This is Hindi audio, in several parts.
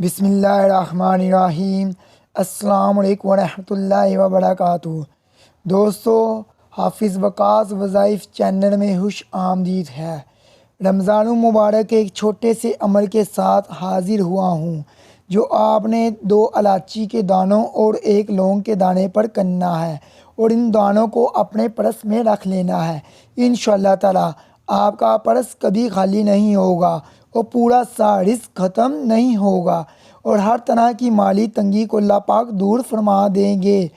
बिस्मिल्लाहिर्रहमानिर्रहीम। अस्सलाम वालेकुम वरहमतुल्लाहि वबरकातुहू। दोस्तों, हाफिज़ वकास वज़ाइफ चैनल में खुश आमदीद है। रमज़ान मुबारक के एक छोटे से अमल के साथ हाज़िर हुआ हूँ, जो आपने 2 इलायची के दानों और 1 लौंग के दाने पर करना है और इन दानों को अपने पर्स में रख लेना है। इंशाअल्लाह ताला आपका पर्स कभी खाली नहीं होगा और पूरा सा रिस्क ख़त्म नहीं होगा और हर तरह की माली तंगी को अल्लाह पाक दूर फरमा देंगे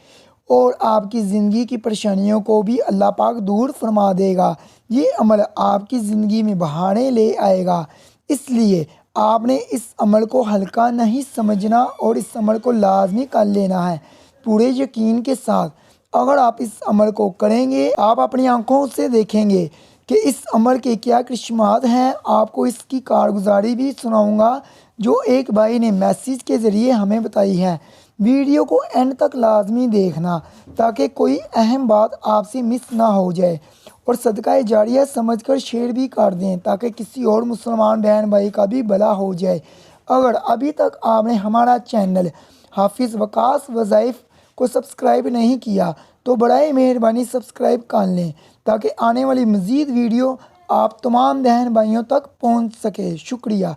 और आपकी ज़िंदगी की परेशानियों को भी अल्लाह पाक दूर फरमा देगा। ये अमल आपकी ज़िंदगी में बहारें ले आएगा, इसलिए आपने इस अमल को हल्का नहीं समझना और इस अमल को लाजमी कर लेना है पूरे यकीन के साथ। अगर आप इस अमल को करेंगे, आप अपनी आंखों से देखेंगे कि इस अमल के क्या करिश्मात हैं। आपको इसकी कारगुजारी भी सुनाऊंगा जो एक भाई ने मैसेज के ज़रिए हमें बताई है। वीडियो को एंड तक लाजमी देखना ताकि कोई अहम बात आपसे मिस ना हो जाए और सदका जारिया समझकर शेयर भी कर दें ताकि किसी और मुसलमान बहन भाई का भी भला हो जाए। अगर अभी तक आपने हमारा चैनल हाफिज़ वकास वज़ाइफ को सब्सक्राइब नहीं किया तो बड़ाई मेहरबानी सब्सक्राइब कर लें ताकि आने वाली मज़ीद वीडियो आप तमाम बहन भाइयों तक पहुंच सके। शुक्रिया।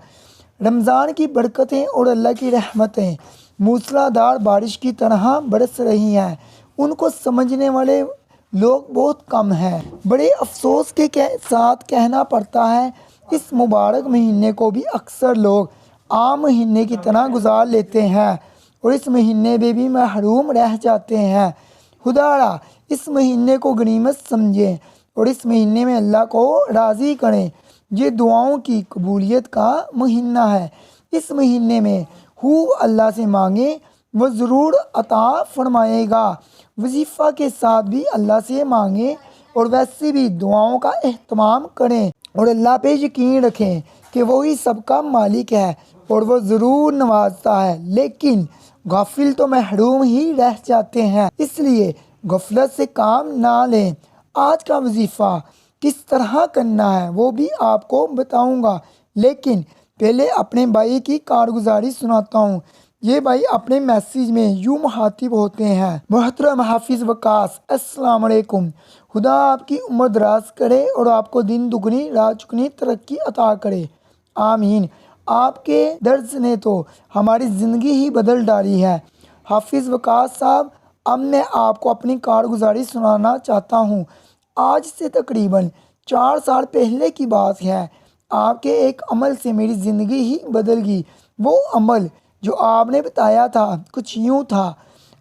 रमज़ान की बरकतें और अल्लाह की रहमतें मूसलाधार बारिश की तरह बरस रही हैं। उनको समझने वाले लोग बहुत कम हैं। बड़े अफसोस के साथ कहना पड़ता है, इस मुबारक महीने को भी अक्सर लोग आम महीने की तरह गुजार लेते हैं और इस महीने में भी महरूम रह जाते हैं। खुदारा इस महीने को गनीमत समझें और इस महीने में अल्लाह को राज़ी करें। ये दुआओं की कबूलियत का महीना है। इस महीने में खूब अल्लाह से मांगें, वह ज़रूर अता फरमाएगा। वजीफ़ा के साथ भी अल्लाह से मांगें और वैसे भी दुआओं का एहतमाम करें और अल्लाह पे यकीन रखें कि वही सबका मालिक है और वह ज़रूर नवाजता है। लेकिन गाफिल तो महरूम ही रह जाते हैं, इसलिए गफलत से काम ना लें। आज का वजीफ़ा किस तरह करना है वो भी आपको बताऊंगा, लेकिन पहले अपने भाई की कारगुजारी सुनाता हूँ। ये भाई अपने मैसेज में यूँ मुखातिब होते हैं, मोहतरम हाफिज़ वकास, अस्सलाम वालेकुम। खुदा आपकी उम्र दराज करे और आपको दिन दुगनी रात चुगनी तरक्की अता करे, आमीन। आपके दर्द ने तो हमारी ज़िंदगी ही बदल डाली है। हाफिज़ वकास साहब, अब मैं आपको अपनी कारगुजारी सुनाना चाहता हूँ। आज से तकरीबन 4 साल पहले की बात है। आपके एक अमल से मेरी ज़िंदगी ही बदल गई। वो अमल जो आपने बताया था कुछ यूँ था।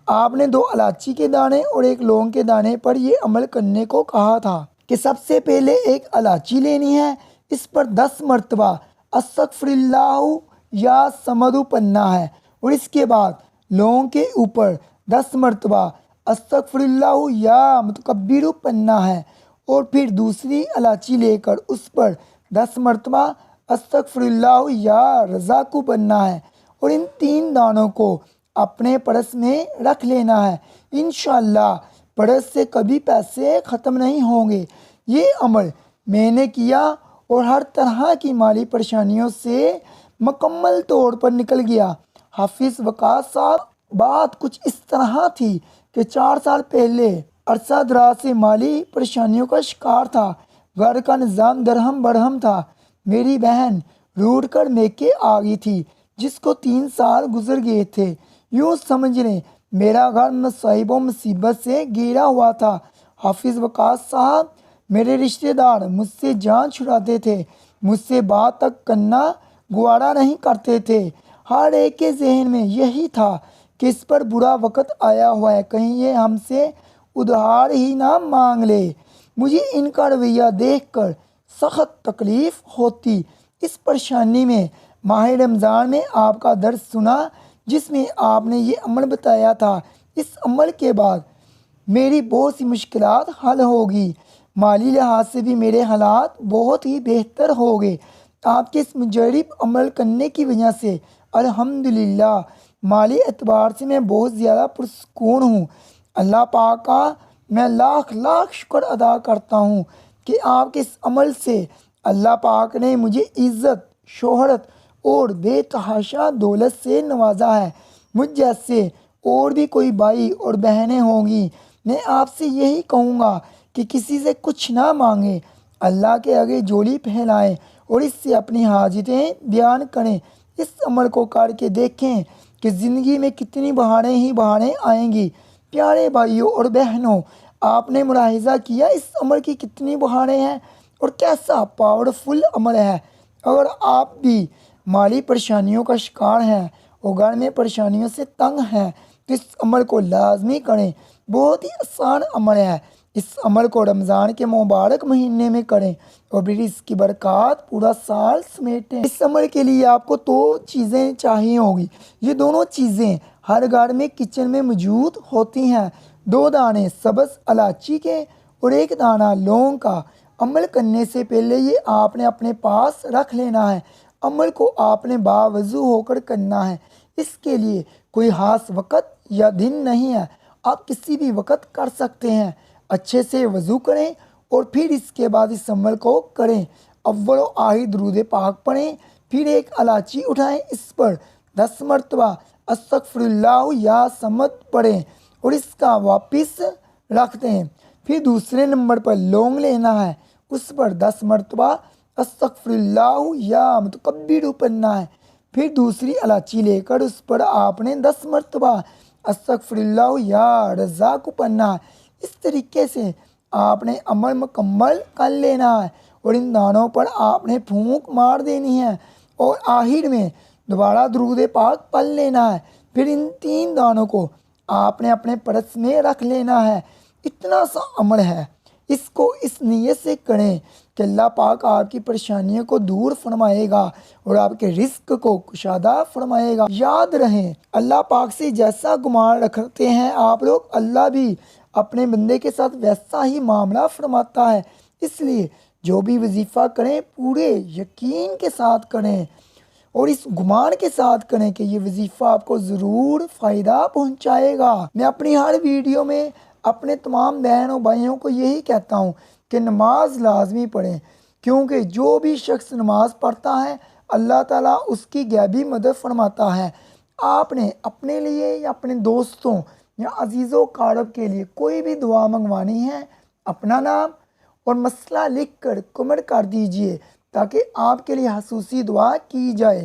आपने 2 इलायची के दाने और 1 लौंग के दाने पर ये अमल करने को कहा था कि सबसे पहले एक इलायची लेनी है, इस पर 10 मरतबा अस्तगफिरुल्लाह या समदु पन्ना है और इसके बाद लौंग के ऊपर 10 मरतबा अस्तगफिरुल्लाह या मुतकब्बिरु पन्ना है और फिर दूसरी इलायची लेकर उस पर 10 मरतबा अस्तगफिरुल्लाह या रज़ाकु पन्ना है और इन 3 दानों को अपने पर्स में रख लेना है। इंशाअल्लाह पर्स से कभी पैसे ख़त्म नहीं होंगे। ये अमल मैंने किया और हर तरह की माली परेशानियों से मुकम्मल तौर पर निकल गया। हाफिज़ वकास साहब, बात कुछ इस तरह थी कि 4 साल पहले अरसा दराज से माली परेशानियों का शिकार था। घर का निज़ाम दरहम बरहम था। मेरी बहन रूठ कर मैके आ गई थी, जिसको 3 साल गुजर गए थे। यूँ समझ लें मेरा घर मसाइबों मुसीबत से घिरा हुआ था। हाफिज़ वकास साहब, मेरे रिश्तेदार मुझसे जान छुड़ाते थे, मुझसे बात तक करना गुवारा नहीं करते थे। हर एक के जहन में यही था कि इस पर बुरा वक़्त आया हुआ है, कहीं ये हमसे उधार ही ना मांग ले। मुझे इनका रवैया देखकर सख्त तकलीफ़ होती। इस परेशानी में माह रमज़ान में आपका दर्स सुना जिसमें आपने ये अमल बताया था। इस अमल के बाद मेरी बहुत सी मुश्किलात हल होगी। माली लिहाज से भी मेरे हालात बहुत ही बेहतर हो गए। आपके इस मुजरिब अमल करने की वजह से अल्हम्दुलिल्लाह माली एतबार से मैं बहुत ज़्यादा पुरसुकून हूँ। अल्लाह पाक का मैं लाख लाख शुक्र अदा करता हूँ कि आपके इस अमल से अल्लाह पाक ने मुझे इज़्ज़त, शोहरत और बेतहाशा दौलत से नवाजा है। मुझ जैसे और भी कोई भाई और बहनें होंगी, मैं आपसे यही कहूँगा कि किसी से कुछ ना मांगे, अल्लाह के आगे झोली फैलाएं और इससे अपनी हाजतें बयान करें। इस अमल को करके देखें कि ज़िंदगी में कितनी बहारें ही बहारें आएंगी। प्यारे भाइयों और बहनों, आपने मुलाहिज़ा किया इस अमल की कितनी बहारें हैं और कैसा पावरफुल अमल है। अगर आप भी माली परेशानियों का शिकार हैं और घर में परेशानियों से तंग हैं तो इस अमल को लाजमी करें। बहुत ही आसान अमल है। इस अमल को रमज़ान के मुबारक महीने में करें और फिर इसकी बरक़ात पूरा साल समेटें। इस अमल के लिए आपको 2 चीज़ें चाहिए होगी। ये दोनों चीज़ें हर घर में किचन में मौजूद होती हैं। 2 दाने सब्ज़ इलायची के और 1 दाना लौंग का। अमल करने से पहले ये आपने अपने पास रख लेना है। अमल को आपने बावज़ू होकर करना है। इसके लिए कोई ख़ास वक़्त या दिन नहीं है, आप किसी भी वक़्त कर सकते हैं। अच्छे से वज़ू करें और फिर इसके बाद इस अमल को करें। अव्वल व आखिर दुरूद पाक पढ़ें, फिर 1 इलायची उठाएं, इस पर 10 मरतबा अस्तगफिरुल्लाह या समद पढ़ें और इसका वापस रख दें। फिर दूसरे नंबर पर लौंग लेना है, उस पर 10 मरतबा अस्तगफिरुल्लाह या मुतकब्बिर पढ़ना है। फिर दूसरी इलायची लेकर उस पर आपने 10 मरतबा अस्तगफिरुल्लाह या रज़्ज़ाक़ पढ़ना है। इस तरीके से आपने अमल मुकम्मल कर लेना है और इन दानों पर आपने फूंक मार देनी है और आखिर में दोबारा दुरूद पाक पढ़ लेना है। फिर इन 3 दानों को आपने अपने पर्स में रख लेना है। इतना सा अमल है। इसको इस नीयत से करें कि अल्लाह पाक आपकी परेशानियों को दूर फरमाएगा और आपके रिस्क को कुशादा फरमाएगा। याद रहें, अल्लाह पाक से जैसा गुमान रखते हैं आप लोग, अल्लाह भी अपने बंदे के साथ वैसा ही मामला फरमाता है। इसलिए जो भी वजीफ़ा करें पूरे यकीन के साथ करें और इस गुमान के साथ करें कि ये वजीफ़ा आपको ज़रूर फ़ायदा पहुंचाएगा। मैं अपनी हर वीडियो में अपने तमाम बहनों भाइयों को यही कहता हूँ कि नमाज लाजमी पढ़ें, क्योंकि जो भी शख्स नमाज पढ़ता है अल्लाह ताला उसकी गैबी मदद फरमाता है। आपने अपने लिए या अपने दोस्तों या अजीज़ों कारब के लिए कोई भी दुआ मंगवानी है, अपना नाम और मसला लिख कर कमेंट कर दीजिए ताकि आपके लिए खसूसी दुआ की जाए।